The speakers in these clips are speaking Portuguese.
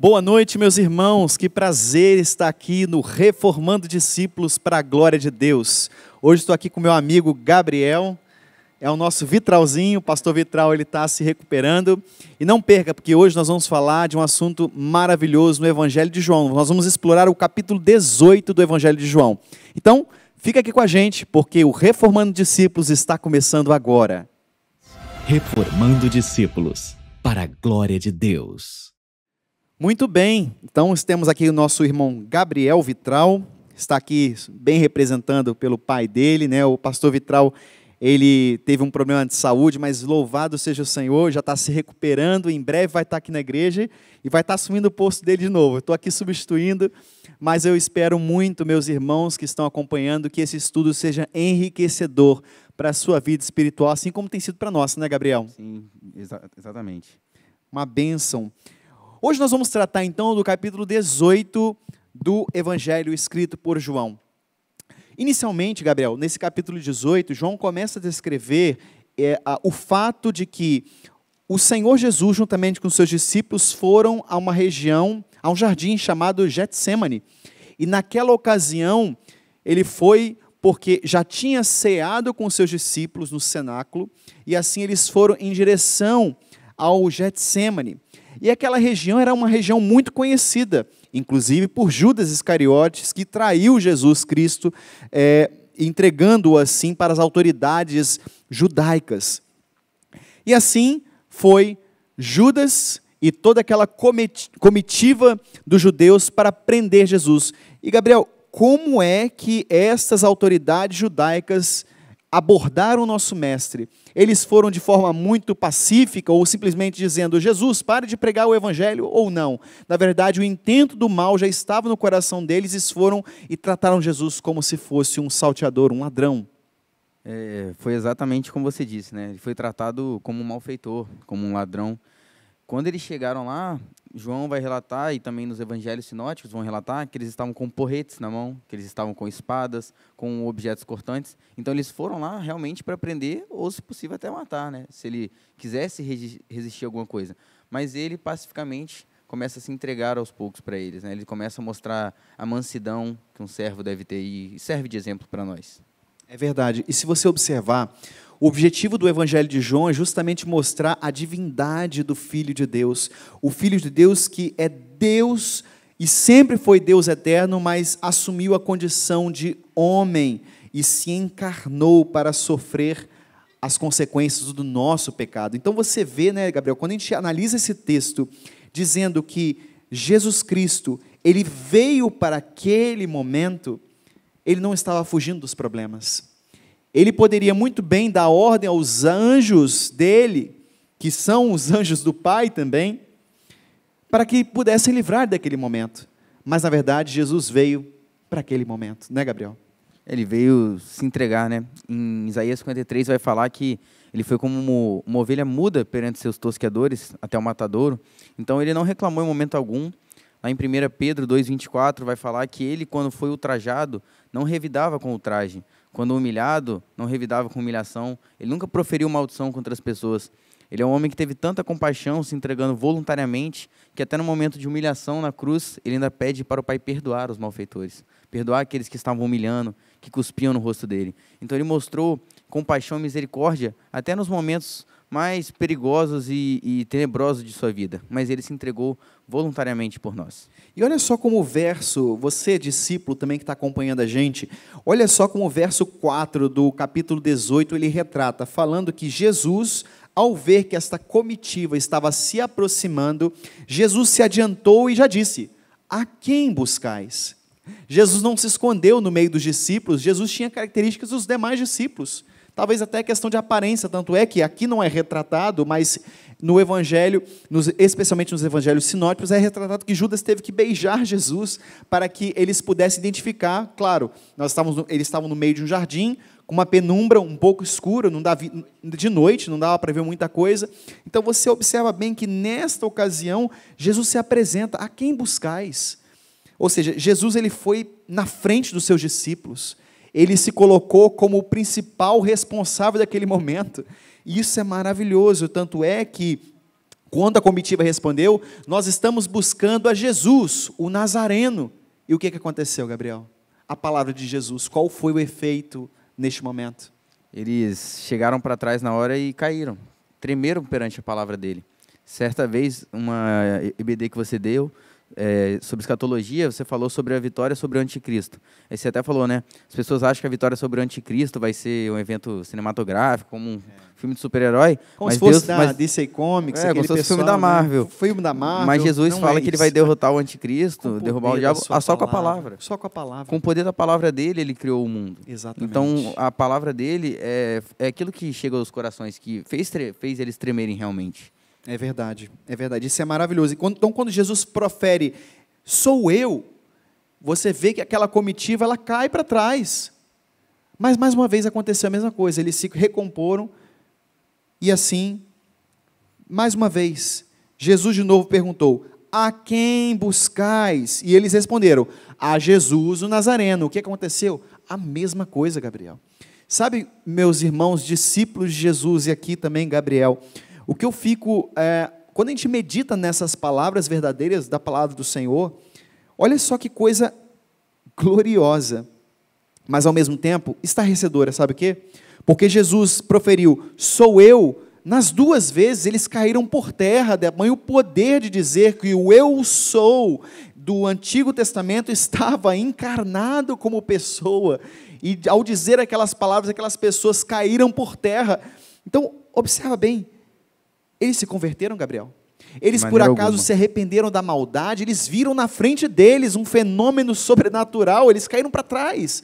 Boa noite, meus irmãos, que prazer estar aqui no Reformando Discípulos para a Glória de Deus. Hoje estou aqui com meu amigo Gabriel, é o nosso Vitralzinho, o pastor Vitral, ele está se recuperando. E não perca, porque hoje nós vamos falar de um assunto maravilhoso no Evangelho de João. Nós vamos explorar o capítulo 18 do Evangelho de João. Então, fica aqui com a gente, porque o Reformando Discípulos está começando agora. Reformando Discípulos para a Glória de Deus. Muito bem, então temos aqui o nosso irmão Gabriel Vitral, está aqui bem representando pelo pai dele, né? O pastor Vitral, ele teve um problema de saúde, mas louvado seja o Senhor, já está se recuperando, em breve vai estar aqui na igreja e vai estar assumindo o posto dele de novo. Eu estou aqui substituindo, mas eu espero muito, meus irmãos que estão acompanhando, que esse estudo seja enriquecedor para a sua vida espiritual, assim como tem sido para a nossa, né, Gabriel? Sim, exatamente. Uma bênção. Hoje nós vamos tratar então do capítulo 18 do Evangelho escrito por João. Inicialmente, Gabriel, nesse capítulo 18, João começa a descrever o fato de que o Senhor Jesus, juntamente com seus discípulos, foram a uma região, a um jardim chamado Getsêmani. E naquela ocasião, ele foi porque já tinha ceado com seus discípulos no cenáculo, e assim eles foram em direção ao Getsêmani. E aquela região era uma região muito conhecida, inclusive por Judas Iscariotes, que traiu Jesus Cristo, entregando-o assim para as autoridades judaicas. E assim foi Judas e toda aquela comitiva dos judeus para prender Jesus. E Gabriel, como é que estas autoridades judaicas abordaram o nosso mestre? Eles foram de forma muito pacífica ou simplesmente dizendo, Jesus, pare de pregar o evangelho, ou não? Na verdade, o intento do mal já estava no coração deles, eles foram e trataram Jesus como se fosse um salteador, um ladrão. Foi exatamente como você disse, né? Ele foi tratado como um malfeitor, como um ladrão. Quando eles chegaram lá, João vai relatar, e também nos evangelhos sinóticos vão relatar, que eles estavam com porretes na mão, que eles estavam com espadas, com objetos cortantes. Então eles foram lá realmente para prender, ou se possível até matar, né? Se ele quisesse resistir a alguma coisa. Mas ele pacificamente começa a se entregar aos poucos para eles, né? Ele começa a mostrar a mansidão que um servo deve ter e serve de exemplo para nós. É verdade. E se você observar, o objetivo do Evangelho de João é justamente mostrar a divindade do Filho de Deus. O Filho de Deus que é Deus e sempre foi Deus eterno, mas assumiu a condição de homem e se encarnou para sofrer as consequências do nosso pecado. Então você vê, né, Gabriel, quando a gente analisa esse texto, dizendo que Jesus Cristo, ele veio para aquele momento, ele não estava fugindo dos problemas. Ele poderia muito bem dar ordem aos anjos dele, que são os anjos do Pai também, para que pudessem livrar daquele momento. Mas, na verdade, Jesus veio para aquele momento, né, Gabriel? Ele veio se entregar, né? Em Isaías 53 vai falar que ele foi como uma ovelha muda perante seus tosqueadores, até o matadouro. Então, ele não reclamou em momento algum. Lá em 1 Pedro 2,24 vai falar que ele, quando foi ultrajado, não revidava com ultraje. Quando humilhado, não revidava com humilhação. Ele nunca proferiu maldição contra as pessoas. Ele é um homem que teve tanta compaixão, se entregando voluntariamente, que até no momento de humilhação na cruz, ele ainda pede para o Pai perdoar os malfeitores. Perdoar aqueles que estavam humilhando, que cuspiam no rosto dele. Então ele mostrou compaixão e misericórdia até nos momentos mais perigosos e tenebrosos de sua vida. Mas ele se entregou voluntariamente por nós. E olha só como o verso, você discípulo também que está acompanhando a gente, olha só como o verso 4 do capítulo 18, ele retrata, falando que Jesus, ao ver que esta comitiva estava se aproximando, Jesus se adiantou e já disse, a quem buscais? Jesus não se escondeu no meio dos discípulos, Jesus tinha características dos demais discípulos, talvez até questão de aparência, tanto é que aqui não é retratado, mas no Evangelho, especialmente nos Evangelhos sinóticos, é retratado que Judas teve que beijar Jesus para que eles pudessem identificar. Claro, eles estavam no meio de um jardim, com uma penumbra um pouco escura, de noite, não dava para ver muita coisa. Então você observa bem que nesta ocasião, Jesus se apresenta, a quem buscais? Ou seja, Jesus ele foi na frente dos seus discípulos, ele se colocou como o principal responsável daquele momento, e isso é maravilhoso, tanto é que Quando a comitiva respondeu, nós estamos buscando a Jesus, o Nazareno. E o que aconteceu, Gabriel? A palavra de Jesus, qual foi o efeito neste momento? Eles chegaram para trás na hora e caíram, tremeram perante a palavra dele. Certa vez, uma EBD que você deu, sobre escatologia, você falou sobre a vitória sobre o anticristo. Aí você até falou, né? As pessoas acham que a vitória sobre o anticristo vai ser um evento cinematográfico, como um filme de super-herói. Como se fosse da DC Comics, como se fosse filme da Marvel. Né? Filme da Marvel. Mas Jesus fala que ele vai derrotar o anticristo, derrubar o diabo, só com a palavra. Só com a palavra. Com o poder da palavra dele, ele criou o mundo. Exatamente. Então, a palavra dele é aquilo que chega aos corações, que fez eles tremerem realmente. É verdade, isso é maravilhoso. Então, quando Jesus profere, sou eu, você vê que aquela comitiva, ela cai para trás. Mas, mais uma vez, aconteceu a mesma coisa, eles se recomporam, e assim, mais uma vez, Jesus de novo perguntou, a quem buscais? E eles responderam, a Jesus o Nazareno. O que aconteceu? A mesma coisa, Gabriel. Sabe, meus irmãos, discípulos de Jesus, e aqui também, Gabriel, o que eu fico, quando a gente medita nessas palavras verdadeiras da palavra do Senhor, olha só que coisa gloriosa, mas ao mesmo tempo estarrecedora, sabe o quê? Porque Jesus proferiu, sou eu, nas duas vezes eles caíram por terra, tamanho o poder de dizer que o eu sou do Antigo Testamento estava encarnado como pessoa, e ao dizer aquelas palavras, aquelas pessoas caíram por terra. Então, observa bem, eles se converteram, Gabriel? Eles por acaso se arrependeram da maldade? Eles viram na frente deles um fenômeno sobrenatural, eles caíram para trás.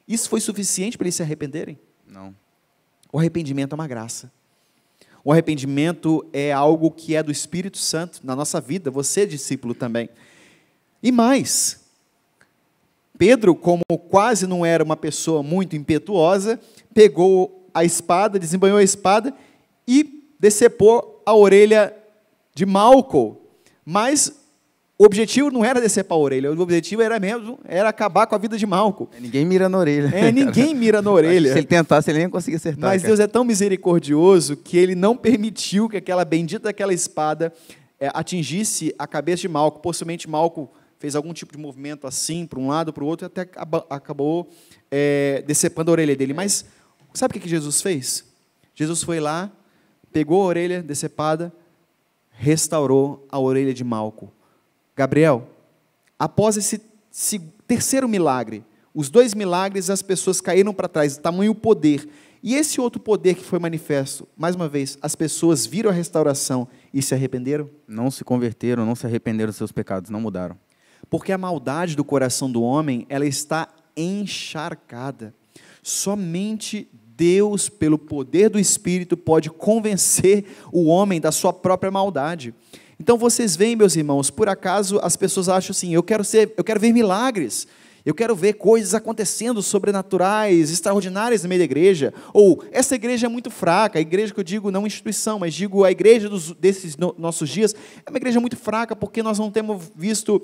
Isso foi suficiente para eles se arrependerem? Não. O arrependimento é uma graça. O arrependimento é algo que é do Espírito Santo na nossa vida, você é discípulo também. E mais, Pedro, como quase não era uma pessoa muito impetuosa, pegou a espada, desembanhou a espada e decepou a orelha de Malco, mas o objetivo não era decepar a orelha, o objetivo era acabar com a vida de Malco. Ninguém mira na orelha. Ninguém mira na orelha. Se ele tentasse, ele nem conseguia acertar. Mas Deus é tão misericordioso que ele não permitiu que aquela bendita daquela espada atingisse a cabeça de Malco. Possivelmente Malco fez algum tipo de movimento assim, para um lado, para o outro, e até acabou decepando a orelha dele. Mas sabe o que Jesus fez? Jesus foi lá, pegou a orelha decepada, restaurou a orelha de Malco. Gabriel, após esse terceiro milagre, os dois milagres, as pessoas caíram para trás, tamanho poder. E esse outro poder que foi manifesto, mais uma vez, as pessoas viram a restauração e se arrependeram? Não se converteram, não se arrependeram dos seus pecados, não mudaram. Porque a maldade do coração do homem, ela está encharcada. Somente Deus, pelo poder do Espírito, pode convencer o homem da sua própria maldade. Então vocês veem, meus irmãos, por acaso as pessoas acham assim, eu quero ver milagres, eu quero ver coisas acontecendo sobrenaturais, extraordinárias no meio da igreja, ou essa igreja é muito fraca, a igreja que eu digo não instituição, mas digo a igreja desses nossos dias, é uma igreja muito fraca, porque nós não temos visto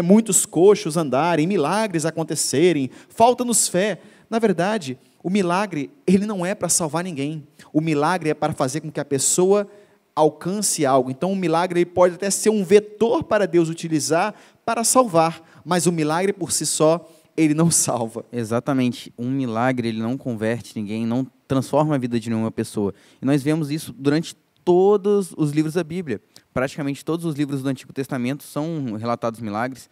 muitos coxos andarem, milagres acontecerem, falta-nos fé. Na verdade, o milagre, ele não é para salvar ninguém. O milagre é para fazer com que a pessoa alcance algo. Então, o milagre ele pode até ser um vetor para Deus utilizar para salvar, mas o milagre por si só, ele não salva. Exatamente. Um milagre, ele não converte ninguém, não transforma a vida de nenhuma pessoa. E nós vemos isso durante todos os livros da Bíblia. Praticamente todos os livros do Antigo Testamento são relatados milagres,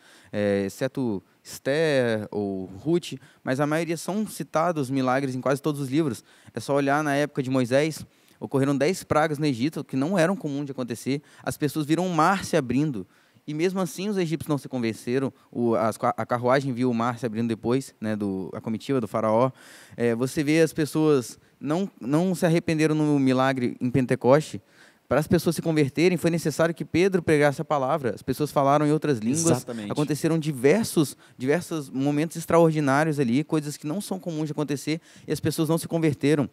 exceto Esther ou Ruth, mas a maioria são citados milagres em quase todos os livros. É só olhar na época de Moisés, ocorreram 10 pragas no Egito, que não eram comuns de acontecer, as pessoas viram o mar se abrindo, e mesmo assim os egípcios não se convenceram, a carruagem viu o mar se abrindo depois, né, a comitiva do faraó. Você vê as pessoas não se arrependeram no milagre em Pentecoste. Para as pessoas se converterem, foi necessário que Pedro pregasse a palavra. As pessoas falaram em outras línguas. Exatamente. Aconteceram diversos momentos extraordinários ali, coisas que não são comuns de acontecer, e as pessoas não se converteram.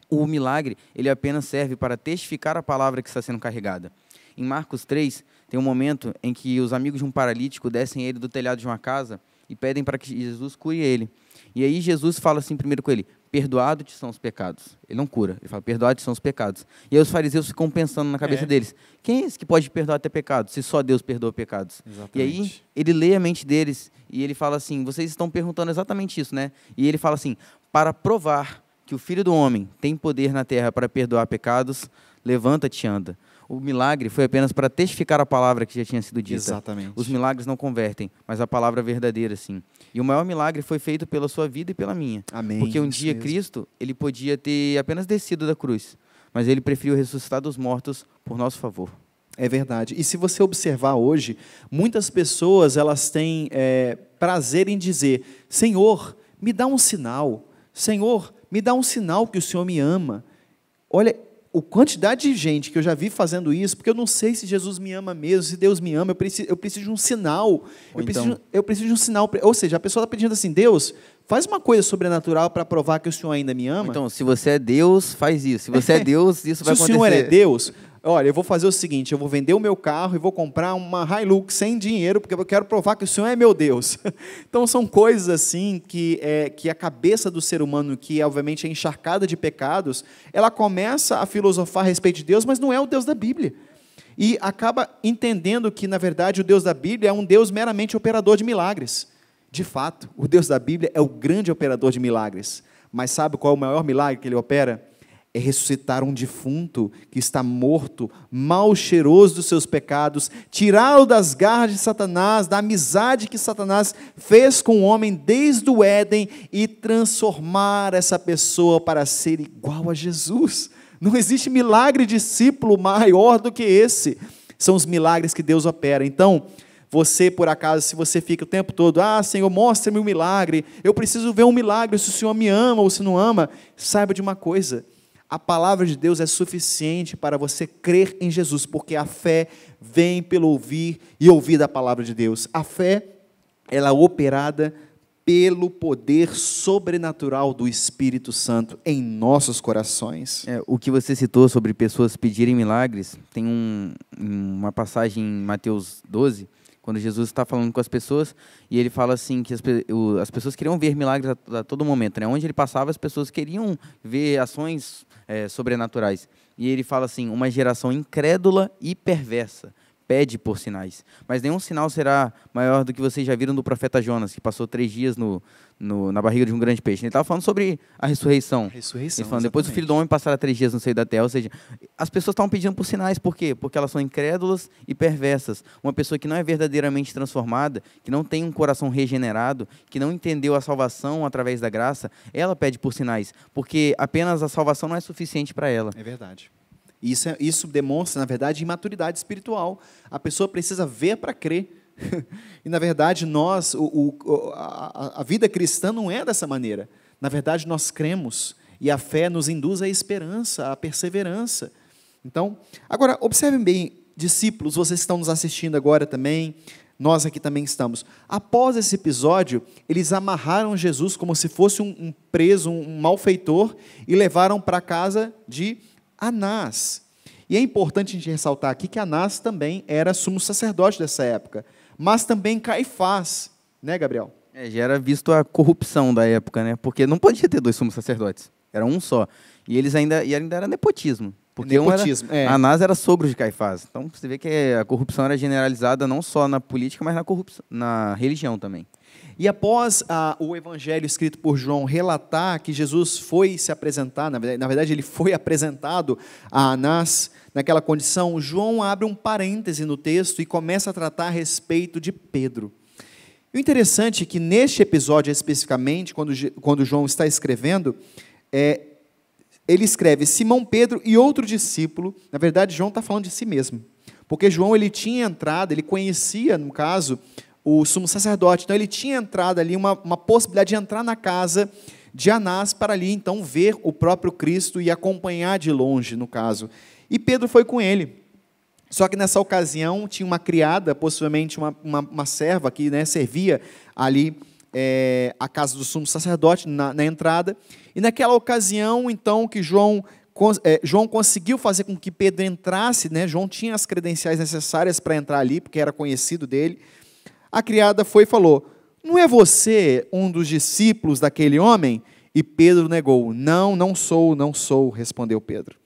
O milagre, ele apenas serve para testificar a palavra que está sendo carregada. Em Marcos 3, tem um momento em que os amigos de um paralítico descem ele do telhado de uma casa e pedem para que Jesus cure ele. E aí Jesus fala assim primeiro com ele, perdoados te são os pecados. Ele não cura, ele fala, perdoados te são os pecados. E aí os fariseus ficam pensando na cabeça deles, quem é esse que pode perdoar até pecados, se só Deus perdoa pecados? Exatamente. E aí ele lê a mente deles e ele fala assim, vocês estão perguntando exatamente isso, né? E ele fala assim, para provar que o Filho do Homem tem poder na terra para perdoar pecados, levanta-te e anda. O milagre foi apenas para testificar a palavra que já tinha sido dita. Exatamente. Os milagres não convertem, mas a palavra verdadeira, sim. E o maior milagre foi feito pela sua vida e pela minha. Amém. Porque um Isso dia mesmo. Cristo, ele podia ter apenas descido da cruz, mas ele preferiu ressuscitar dos mortos por nosso favor. É verdade. E se você observar hoje, muitas pessoas elas têm prazer em dizer, Senhor, me dá um sinal. Senhor, me dá um sinal que o Senhor me ama. Olha, a quantidade de gente que eu já vi fazendo isso, porque eu não sei se Jesus me ama mesmo, se Deus me ama, eu preciso de um sinal. Eu preciso de um sinal. Ou seja, a pessoa está pedindo assim, Deus, faz uma coisa sobrenatural para provar que o Senhor ainda me ama. Então, se você é Deus, faz isso. Se você é Deus, isso vai acontecer. Se o Senhor é Deus, olha, eu vou fazer o seguinte, eu vou vender o meu carro e vou comprar uma Hilux sem dinheiro, porque eu quero provar que o Senhor é meu Deus. Então, são coisas assim que a cabeça do ser humano, que obviamente é encharcada de pecados, ela começa a filosofar a respeito de Deus, mas não é o Deus da Bíblia. E acaba entendendo que, na verdade, o Deus da Bíblia é um Deus meramente operador de milagres. De fato, o Deus da Bíblia é o grande operador de milagres. Mas sabe qual é o maior milagre que ele opera? É ressuscitar um defunto que está morto, mal cheiroso dos seus pecados, tirá-lo das garras de Satanás, da amizade que Satanás fez com o homem desde o Éden e transformar essa pessoa para ser igual a Jesus. Não existe milagre discípulo maior do que esse. São os milagres que Deus opera. Então, você, por acaso, se você fica o tempo todo, Senhor, mostra-me um milagre, eu preciso ver um milagre, se o Senhor me ama ou se não ama, saiba de uma coisa, a palavra de Deus é suficiente para você crer em Jesus, porque a fé vem pelo ouvir e ouvir da palavra de Deus. A fé, ela é operada pelo poder sobrenatural do Espírito Santo em nossos corações. O que você citou sobre pessoas pedirem milagres, tem uma passagem em Mateus 12, quando Jesus está falando com as pessoas, e ele fala assim, que as pessoas queriam ver milagres a todo momento, né? Onde ele passava, as pessoas queriam ver ações sobrenaturais. E ele fala assim, uma geração incrédula e perversa pede por sinais, mas nenhum sinal será maior do que vocês já viram do profeta Jonas, que passou 3 dias na barriga de um grande peixe. Ele estava falando sobre a ressurreição. Ele falando, depois o Filho do Homem passará 3 dias no seio da terra. Ou seja, as pessoas estavam pedindo por sinais. Por quê? Porque elas são incrédulas e perversas. Uma pessoa que não é verdadeiramente transformada, que não tem um coração regenerado, que não entendeu a salvação através da graça, ela pede por sinais, porque apenas a salvação não é suficiente para ela. É verdade. Isso demonstra, na verdade, imaturidade espiritual. A pessoa precisa ver para crer. E, na verdade, a vida cristã não é dessa maneira. Na verdade, nós cremos, e a fé nos induz à esperança, à perseverança. Então, agora, observem bem, discípulos, vocês que estão nos assistindo agora também, nós aqui também estamos. Após esse episódio, eles amarraram Jesus como se fosse um preso, um malfeitor, e levaram para a casa de Anás. E é importante a gente ressaltar aqui que Anás também era sumo sacerdote dessa época, mas também Caifás, né, Gabriel? Já era visto a corrupção da época, né? Porque não podia ter 2 sumos sacerdotes, era um só. E ainda era nepotismo. Porque Anás era sogro de Caifás. Então você vê que a corrupção era generalizada não só na política, mas na religião também. E após o evangelho escrito por João relatar que Jesus foi se apresentar, na verdade ele foi apresentado a Anás naquela condição, João abre um parêntese no texto e começa a tratar a respeito de Pedro. E o interessante é que neste episódio especificamente, quando João está escrevendo, ele escreve Simão Pedro e outro discípulo. Na verdade, João está falando de si mesmo, porque João ele tinha entrado, ele conhecia, no caso, o sumo sacerdote, então ele tinha entrado ali, uma possibilidade de entrar na casa de Anás para ali, então, ver o próprio Cristo e acompanhar de longe, no caso. E Pedro foi com ele. Só que nessa ocasião tinha uma criada, possivelmente uma serva que, né, servia ali a casa do sumo sacerdote na entrada. E naquela ocasião, então, que João conseguiu fazer com que Pedro entrasse, né? João tinha as credenciais necessárias para entrar ali, porque era conhecido dele. A criada foi e falou, não é você um dos discípulos daquele homem? E Pedro negou. Não, não sou, respondeu Pedro.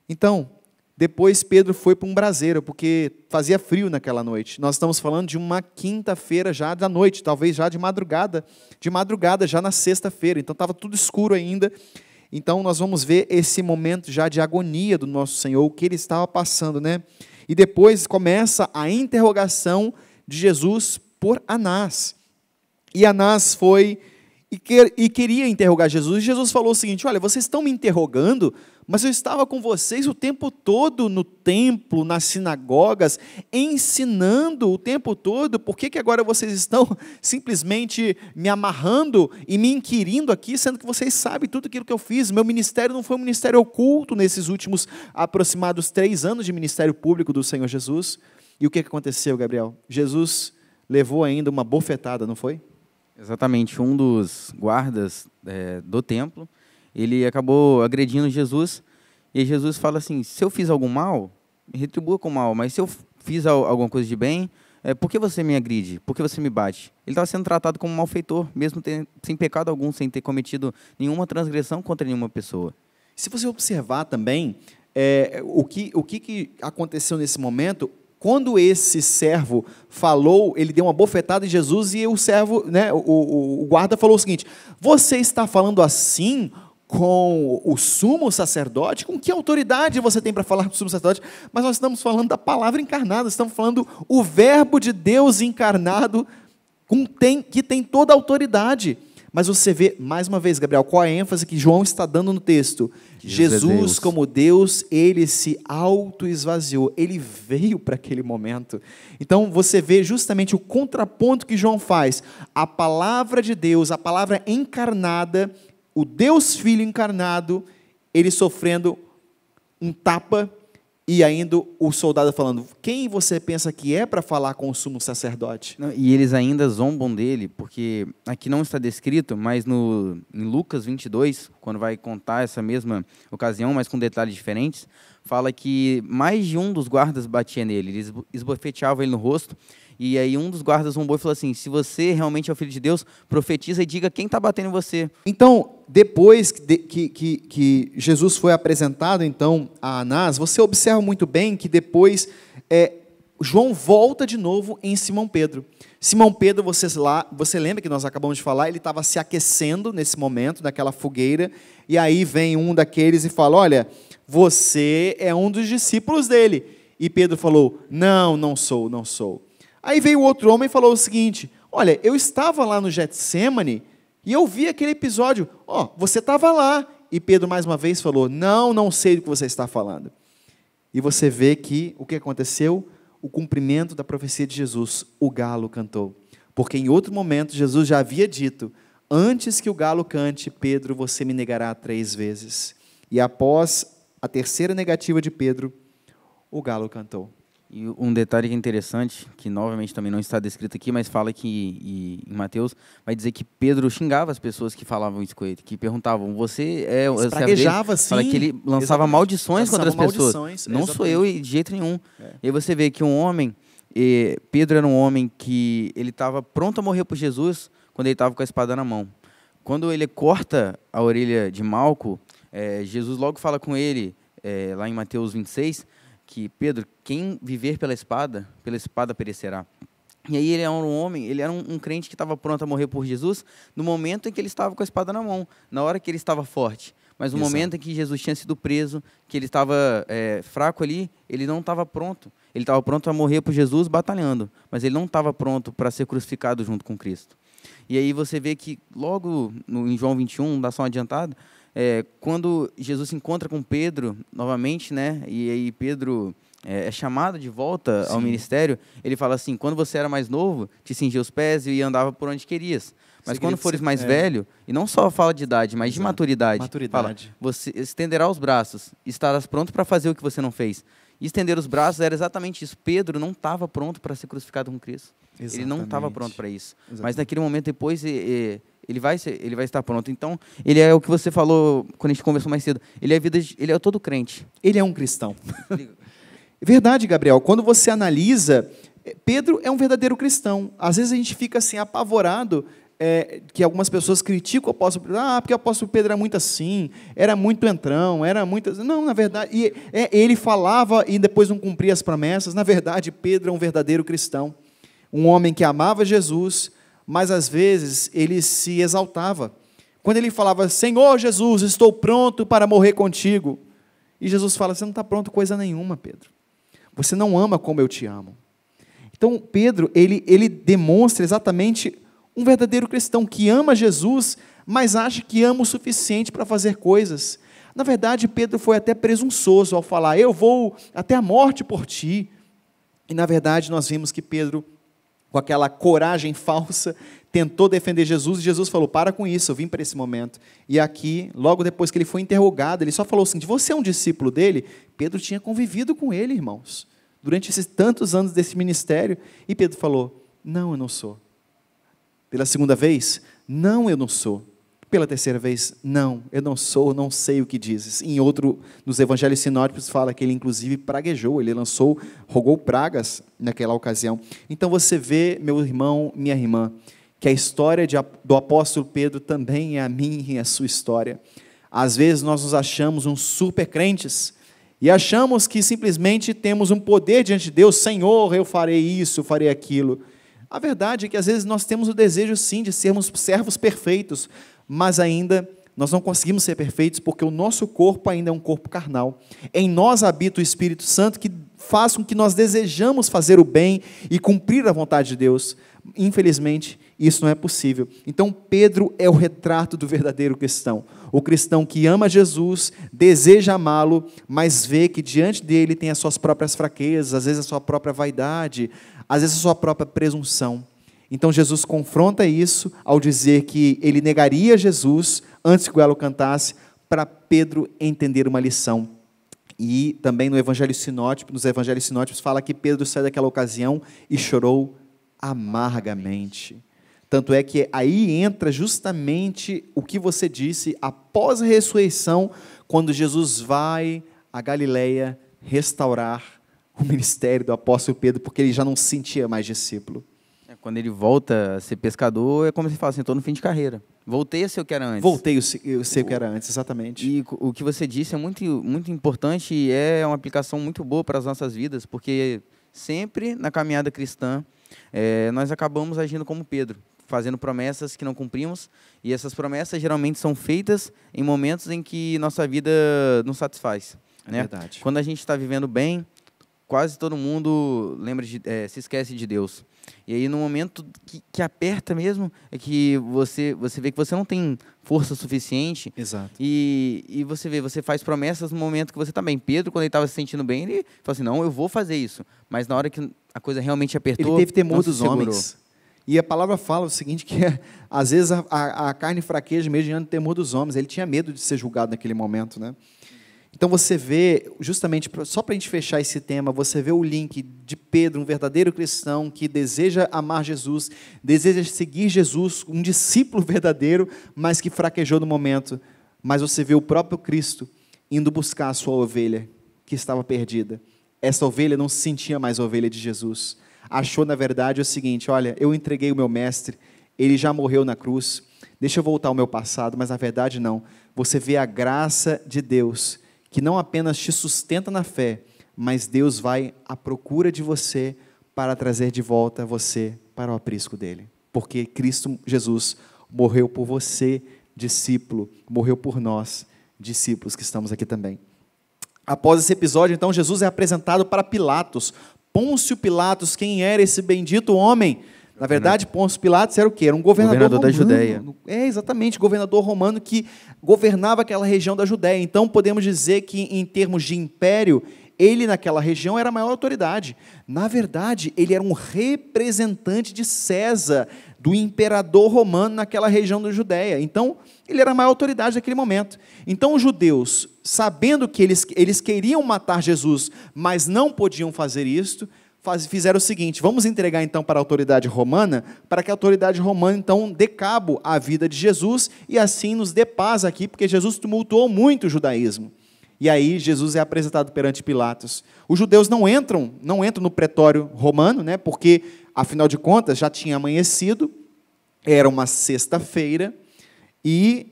Então, depois Pedro foi para um braseiro, porque fazia frio naquela noite. Nós estamos falando de uma quinta-feira já da noite, talvez já de madrugada já na sexta-feira. Então estava tudo escuro ainda. Então nós vamos ver esse momento já de agonia do nosso Senhor, o que ele estava passando, né? E depois começa a interrogação de Jesus por Anás. E Anás foi e queria interrogar Jesus. E Jesus falou o seguinte: olha, vocês estão me interrogando, mas eu estava com vocês o tempo todo no templo, nas sinagogas, ensinando o tempo todo. Por que agora vocês estão simplesmente me amarrando e me inquirindo aqui, sendo que vocês sabem tudo aquilo que eu fiz? Meu ministério não foi um ministério oculto nesses últimos aproximados 3 anos de ministério público do Senhor Jesus. E o que aconteceu, Gabriel? Jesus levou ainda uma bofetada, não foi? Exatamente, um dos guardas do templo, ele acabou agredindo Jesus, e Jesus fala assim: se eu fiz algum mal, me retribua com mal, mas se eu fiz alguma coisa de bem, por que você me agride? Por que você me bate? Ele estava sendo tratado como um malfeitor, mesmo sem pecado algum, sem ter cometido nenhuma transgressão contra nenhuma pessoa. Se você observar também, o que aconteceu nesse momento, quando esse servo falou, ele deu uma bofetada em Jesus, e o servo, né, o guarda falou o seguinte: você está falando assim com o sumo sacerdote? Com que autoridade você tem para falar com o sumo sacerdote? Mas nós estamos falando da palavra encarnada, estamos falando o verbo de Deus encarnado, que tem toda a autoridade. Mas você vê, mais uma vez, Gabriel, qual a ênfase que João está dando no texto? Jesus, como Deus, ele se auto-esvaziou, ele veio para aquele momento. Então, você vê justamente o contraponto que João faz. A palavra de Deus, a palavra encarnada, o Deus Filho encarnado, ele sofrendo um tapa, e ainda o soldado falando: quem você pensa que é para falar com o sumo sacerdote? E eles ainda zombam dele, porque aqui não está descrito, mas em Lucas 22, quando vai contar essa mesma ocasião, mas com detalhes diferentes, fala que mais de um dos guardas batia nele, eles esbofeteavam ele no rosto, e aí um dos guardas zombou e falou assim: se você realmente é o Filho de Deus, profetiza e diga quem está batendo em você. Então, depois que Jesus foi apresentado então a Anás, você observa muito bem que depois João volta de novo em Simão Pedro. Simão Pedro, você lembra que nós acabamos de falar, ele estava se aquecendo nesse momento, naquela fogueira, e aí vem um daqueles e fala: olha, você é um dos discípulos dele. E Pedro falou: não sou. Aí veio outro homem e falou o seguinte: olha, eu estava lá no Getsêmani e eu vi aquele episódio. Você estava lá. E Pedro mais uma vez falou: não sei do que você está falando. E você vê que o que aconteceu? O cumprimento da profecia de Jesus, o galo cantou. Porque em outro momento Jesus já havia dito: antes que o galo cante, Pedro, você me negará 3 vezes. E após a terceira negativa de Pedro, o galo cantou. E um detalhe que é interessante, que novamente também não está descrito aqui, mas fala que em Mateus, vai dizer que Pedro xingava as pessoas que falavam isso com ele, que perguntavam: você é o praguejava, sim. Fala que ele lançava Exatamente. maldições contra as pessoas. Não exatamente. sou eu de jeito nenhum. E aí você vê que um homem, Pedro era um homem que ele estava pronto a morrer por Jesus quando ele estava com a espada na mão. Quando ele corta a orelha de Malco, Jesus logo fala com ele, lá em Mateus 26, que Pedro, quem viver pela espada perecerá. E aí ele era um homem, ele era um crente que estava pronto a morrer por Jesus no momento em que ele estava com a espada na mão, na hora que ele estava forte. Mas no momento em que Jesus tinha sido preso, que ele estava fraco ali, ele não estava pronto. Ele estava pronto a morrer por Jesus batalhando, mas ele não estava pronto para ser crucificado junto com Cristo. E aí você vê que logo em João 21, dá só um adiantado, quando Jesus se encontra com Pedro novamente, né, e aí Pedro é chamado de volta ao ministério, ele fala assim: quando você era mais novo, te cingia os pés e andava por onde querias. Mas quando fores mais velho, e não só fala de idade, mas de maturidade. Fala, você estenderá os braços, estarás pronto para fazer o que você não fez. E estender os braços era exatamente isso. Pedro não estava pronto para ser crucificado com Cristo. Exatamente. Ele não estava pronto para isso. Exatamente. Mas naquele momento depois ele vai estar pronto. Então, ele é o que você falou quando a gente conversou mais cedo. Ele é todo crente. Ele é um cristão. Verdade, Gabriel. Quando você analisa, Pedro é um verdadeiro cristão. Às vezes a gente fica assim apavorado que algumas pessoas criticam o apóstolo Pedro, porque o apóstolo Pedro era muito assim, era muito entrão, era muito... Não, na verdade, ele falava e depois não cumpria as promessas. Na verdade, Pedro é um verdadeiro cristão, um homem que amava Jesus, mas às vezes ele se exaltava. Quando ele falava, Senhor Jesus, estou pronto para morrer contigo. E Jesus fala, você não está pronto coisa nenhuma, Pedro. Você não ama como eu te amo. Então, Pedro, ele demonstra exatamente um verdadeiro cristão que ama Jesus, mas acha que ama o suficiente para fazer coisas. Na verdade, Pedro foi até presunçoso ao falar, eu vou até a morte por ti. E, na verdade, nós vimos que Pedro, com aquela coragem falsa, tentou defender Jesus, e Jesus falou, para com isso, eu vim para esse momento. E aqui, logo depois que ele foi interrogado, ele só falou assim, você é um discípulo dele? Pedro tinha convivido com ele, irmãos, durante esses tantos anos desse ministério, e Pedro falou, não, eu não sou. Pela segunda vez, não, eu não sou. Pela terceira vez, não, eu não sou, não sei o que dizes. Em outro, nos evangelhos sinóticos, fala que ele inclusive praguejou, ele rogou pragas naquela ocasião. Então você vê, meu irmão, minha irmã, que a história do apóstolo Pedro também é a minha e a sua história. Às vezes nós nos achamos uns super crentes, e achamos que simplesmente temos um poder diante de Deus, Senhor, eu farei isso, farei aquilo. A verdade é que às vezes nós temos o desejo sim de sermos servos perfeitos, mas ainda nós não conseguimos ser perfeitos porque o nosso corpo ainda é um corpo carnal. Em nós habita o Espírito Santo que faz com que nós desejamos fazer o bem e cumprir a vontade de Deus. Infelizmente, isso não é possível. Então, Pedro é o retrato do verdadeiro cristão. O cristão que ama Jesus, deseja amá-lo, mas vê que diante dele tem as suas próprias fraquezas, às vezes a sua própria vaidade, às vezes a sua própria presunção. Então, Jesus confronta isso ao dizer que ele negaria Jesus antes que o galo cantasse, para Pedro entender uma lição. E também nos evangelhos sinóticos fala que Pedro saiu daquela ocasião e chorou amargamente. Tanto é que aí entra justamente o que você disse, após a ressurreição, quando Jesus vai a Galileia restaurar o ministério do apóstolo Pedro, porque ele já não se sentia mais discípulo. Quando ele volta a ser pescador, é como se fala assim, estou no fim de carreira. Voltei a ser o que era antes. Voltei a ser o que era antes, exatamente. E o que você disse é muito, muito importante e é uma aplicação muito boa para as nossas vidas, porque sempre na caminhada cristã, nós acabamos agindo como Pedro, fazendo promessas que não cumprimos, e essas promessas geralmente são feitas em momentos em que nossa vida não satisfaz. É, né? verdade. Quando a gente está vivendo bem, quase todo mundo se esquece de Deus. E aí, no momento que aperta mesmo, é que você vê que você não tem força suficiente. Exato. E você faz promessas no momento que você está bem. Pedro, quando ele estava se sentindo bem, ele falou assim, não, eu vou fazer isso. Mas na hora que a coisa realmente apertou, ele teve temor não se dos segurou. homens. E a palavra fala o seguinte, que às vezes a carne fraqueja mesmo diante do temor dos homens. Ele tinha medo de ser julgado naquele momento, né? Então você vê, justamente, só para a gente fechar esse tema, você vê o link de Pedro, um verdadeiro cristão que deseja amar Jesus, deseja seguir Jesus, um discípulo verdadeiro, mas que fraquejou no momento. Mas você vê o próprio Cristo indo buscar a sua ovelha, que estava perdida. Essa ovelha não se sentia mais ovelha de Jesus. Achou, na verdade, o seguinte, olha, eu entreguei o meu mestre, ele já morreu na cruz, deixa eu voltar ao meu passado, mas na verdade não. Você vê a graça de Deus, que não apenas te sustenta na fé, mas Deus vai à procura de você para trazer de volta você para o aprisco dele. Porque Cristo Jesus morreu por você, discípulo, morreu por nós, discípulos que estamos aqui também. Após esse episódio, então, Jesus é apresentado para Pilatos. Pôncio Pilatos, quem era esse bendito homem? Na verdade, Pôncio Pilatos era o quê? Era um governador romano, da Judéia. Exatamente, governador romano que governava aquela região da Judéia. Então, podemos dizer que, em termos de império, ele naquela região era a maior autoridade. Na verdade, ele era um representante de César, do imperador romano naquela região da Judéia. Então, ele era a maior autoridade naquele momento. Então, os judeus, sabendo que eles queriam matar Jesus, mas não podiam fazer isto, fizeram o seguinte, vamos entregar então para a autoridade romana, para que a autoridade romana então dê cabo à vida de Jesus e assim nos dê paz aqui, porque Jesus tumultuou muito o judaísmo. E aí Jesus é apresentado perante Pilatos. Os judeus não entram no pretório romano, né, porque afinal de contas já tinha amanhecido, Era uma sexta-feira e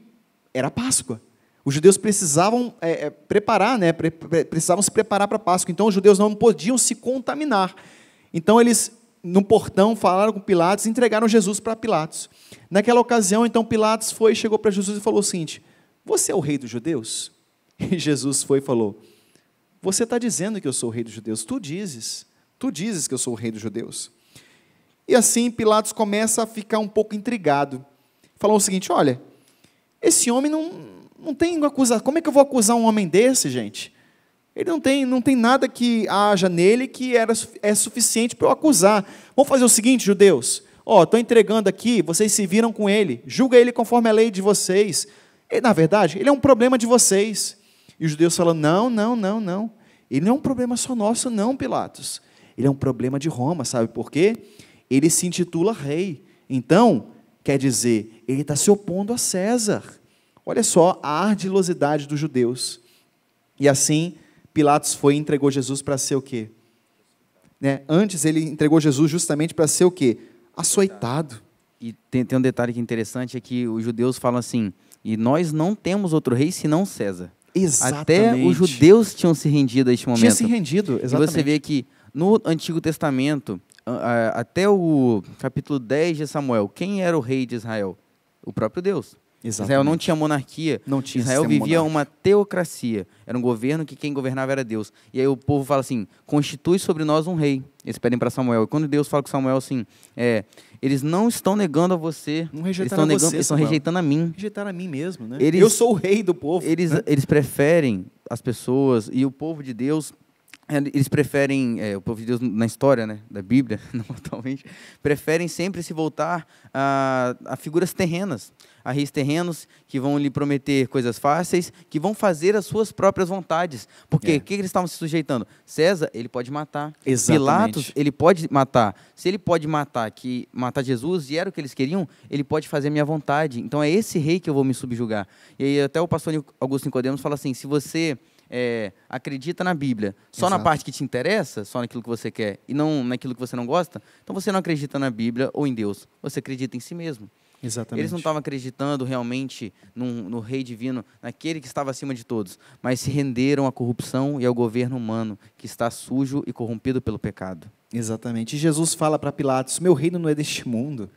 era Páscoa. Os judeus precisavam preparar, né? Precisavam se preparar para a Páscoa. Então, os judeus não podiam se contaminar. Então, eles, no portão, falaram com Pilatos e entregaram Jesus para Pilatos. Naquela ocasião, então, Pilatos chegou para Jesus e falou o seguinte: você é o rei dos judeus? E Jesus foi e falou: você está dizendo que eu sou o rei dos judeus. Tu dizes que eu sou o rei dos judeus. E assim, Pilatos começa a ficar um pouco intrigado. Falou o seguinte: olha, esse homem não tem acusação. Como é que eu vou acusar um homem desse, gente? Ele não tem nada que haja nele que é suficiente para eu acusar. Vamos fazer o seguinte, judeus. Estou entregando aqui, vocês se viram com ele. Julga ele conforme a lei de vocês. Na verdade, ele é um problema de vocês. E os judeus falam: não. Ele não é um problema só nosso, não, Pilatos. Ele é um problema de Roma, sabe por quê? Ele se intitula rei. Então, quer dizer, ele está se opondo a César. Olha só a ardilosidade dos judeus. E assim, Pilatos foi e entregou Jesus para ser o quê? Antes ele entregou Jesus justamente para ser o quê? Açoitado. E tem um detalhe que é interessante, é que os judeus falam assim: e nós não temos outro rei senão César. Exatamente. Até os judeus tinham se rendido a este momento. Tinha se rendido, exatamente. E você vê que no Antigo Testamento, até o capítulo 10 de Samuel, quem era o rei de Israel? O próprio Deus. Exatamente. Israel não tinha monarquia. Não tinha. Israel vivia uma teocracia. Era um governo que quem governava era Deus. E aí o povo fala assim: constitui sobre nós um rei. Eles pedem para Samuel. E quando Deus fala com Samuel assim, eles não estão negando a você. Não rejeitaram eles você, estão rejeitando a mim. Rejeitaram a mim mesmo, né? Eles, eu sou o rei do povo. Eles preferem as pessoas e o povo de Deus. Eles preferem, o povo de Deus na história, né, da Bíblia, não atualmente, preferem sempre se voltar a figuras terrenas, a reis terrenos que vão lhe prometer coisas fáceis, que vão fazer as suas próprias vontades. Porque o que eles estavam se sujeitando? César, ele pode matar. Exatamente. Pilatos, ele pode matar. Se ele pode matar Jesus, e era o que eles queriam, ele pode fazer a minha vontade. Então é esse rei que eu vou me subjugar. E aí até o pastor Augusto Nicodemos fala assim: se você acredita na Bíblia só Exato. na parte que te interessa, só naquilo que você quer, e não naquilo que você não gosta, então você não acredita na Bíblia ou em Deus, você acredita em si mesmo. Exatamente. Eles não estavam acreditando realmente no rei divino, naquele que estava acima de todos, mas se renderam à corrupção e ao governo humano, que está sujo e corrompido pelo pecado. Exatamente. E Jesus fala para Pilatos: meu reino não é deste mundo.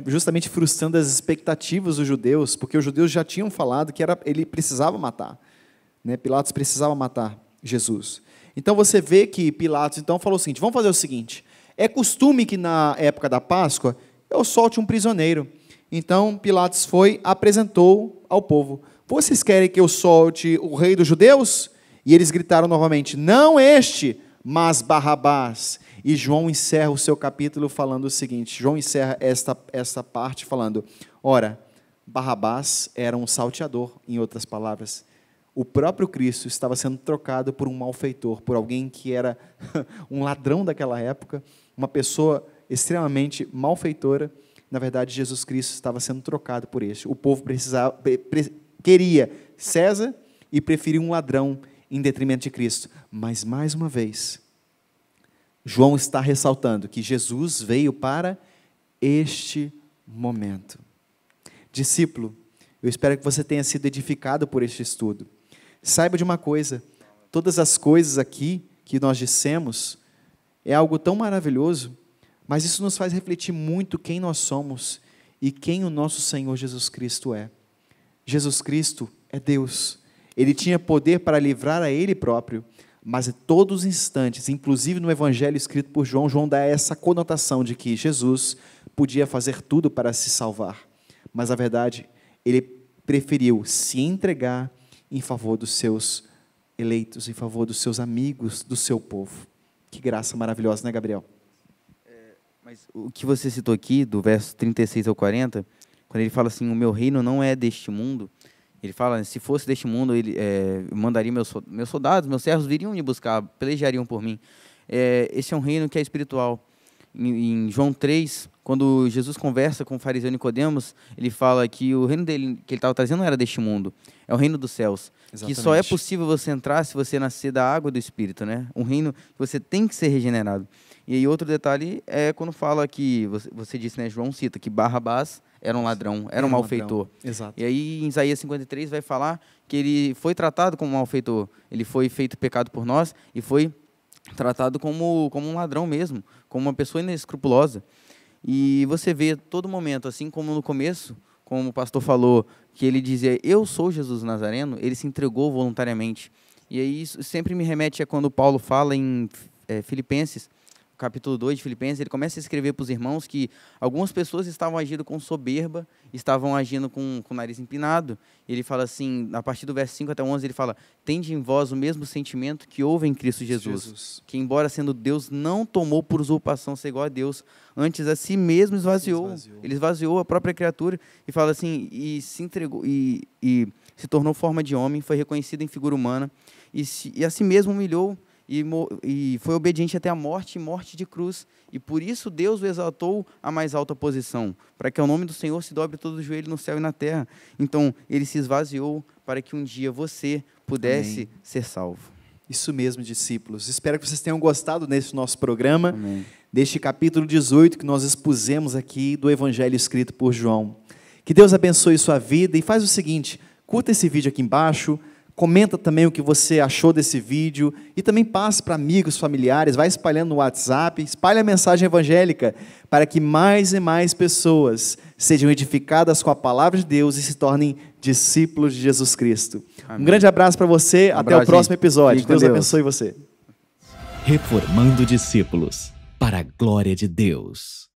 Justamente frustrando as expectativas dos judeus, porque os judeus já tinham falado que ele precisava matar. Pilatos precisava matar Jesus. Então você vê que Pilatos então falou o seguinte: vamos fazer o seguinte, é costume que na época da Páscoa eu solte um prisioneiro. Então Pilatos apresentou ao povo: vocês querem que eu solte o rei dos judeus? E eles gritaram novamente: não este, mas Barrabás. E João encerra o seu capítulo falando o seguinte, João encerra esta parte falando: ora, Barrabás era um salteador, em outras palavras. O próprio Cristo estava sendo trocado por um malfeitor, por alguém que era um ladrão daquela época, uma pessoa extremamente malfeitora. Na verdade, Jesus Cristo estava sendo trocado por este. O povo queria César e preferiu um ladrão em detrimento de Cristo. Mas, mais uma vez, João está ressaltando que Jesus veio para este momento. Discípulo, eu espero que você tenha sido edificado por este estudo. Saiba de uma coisa: todas as coisas aqui que nós dissemos é algo tão maravilhoso, mas isso nos faz refletir muito quem nós somos e quem o nosso Senhor Jesus Cristo é. Jesus Cristo é Deus. Ele tinha poder para livrar a Ele próprio, mas em todos os instantes, inclusive no Evangelho escrito por João, João dá essa conotação de que Jesus podia fazer tudo para se salvar. Mas, na verdade, Ele preferiu se entregar em favor dos seus eleitos, em favor dos seus amigos, do seu povo. Que graça maravilhosa, né, Gabriel? Mas o que você citou aqui, do verso 36 ao 40, quando ele fala assim: o meu reino não é deste mundo, ele fala: se fosse deste mundo, ele mandaria meus soldados, meus servos viriam me buscar, pelejariam por mim. Esse é um reino que é espiritual. Em João 3, quando Jesus conversa com o fariseu Nicodemos, ele fala que o reino dele, que ele estava trazendo, não era deste mundo, é o reino dos céus. Exatamente. Que só é possível você entrar se você nascer da água e do Espírito, né? Um reino que você tem que ser regenerado. E aí outro detalhe é quando fala que, você disse, né, João cita que Barrabás era um ladrão, era um malfeitor. Exato. E aí em Isaías 53 vai falar que ele foi tratado como um malfeitor, ele foi feito pecado por nós e foi tratado como um ladrão mesmo, como uma pessoa inescrupulosa. E você vê todo momento, assim como no começo, como o pastor falou, que ele dizia, eu sou Jesus Nazareno, ele se entregou voluntariamente. E aí isso sempre me remete a quando Paulo fala em Filipenses, capítulo 2 de Filipenses, ele começa a escrever para os irmãos que algumas pessoas estavam agindo com soberba, estavam agindo com o nariz empinado. Ele fala assim, a partir do verso 5 até 11, ele fala, tende em vós o mesmo sentimento que houve em Cristo Jesus, que embora sendo Deus, não tomou por usurpação ser igual a Deus, antes a si mesmo esvaziou. Ele esvaziou a própria criatura e fala assim, e se entregou, e se tornou forma de homem, foi reconhecido em figura humana, e a si mesmo humilhou, e foi obediente até a morte, morte de cruz. E por isso Deus o exaltou à mais alta posição, para que ao nome do Senhor se dobre todo o joelho no céu e na terra. Então, ele se esvaziou para que um dia você pudesse ser salvo. Isso mesmo, discípulos. Espero que vocês tenham gostado desse nosso programa, Amém. deste capítulo 18 que nós expusemos aqui do Evangelho escrito por João. Que Deus abençoe sua vida e faz o seguinte, curta esse vídeo aqui embaixo, comenta também o que você achou desse vídeo e também passe para amigos, familiares, vai espalhando no WhatsApp, espalhe a mensagem evangélica para que mais e mais pessoas sejam edificadas com a palavra de Deus e se tornem discípulos de Jesus Cristo. Amém. Um grande abraço para você, até o próximo episódio. Deus abençoe você. Reformando discípulos para a glória de Deus.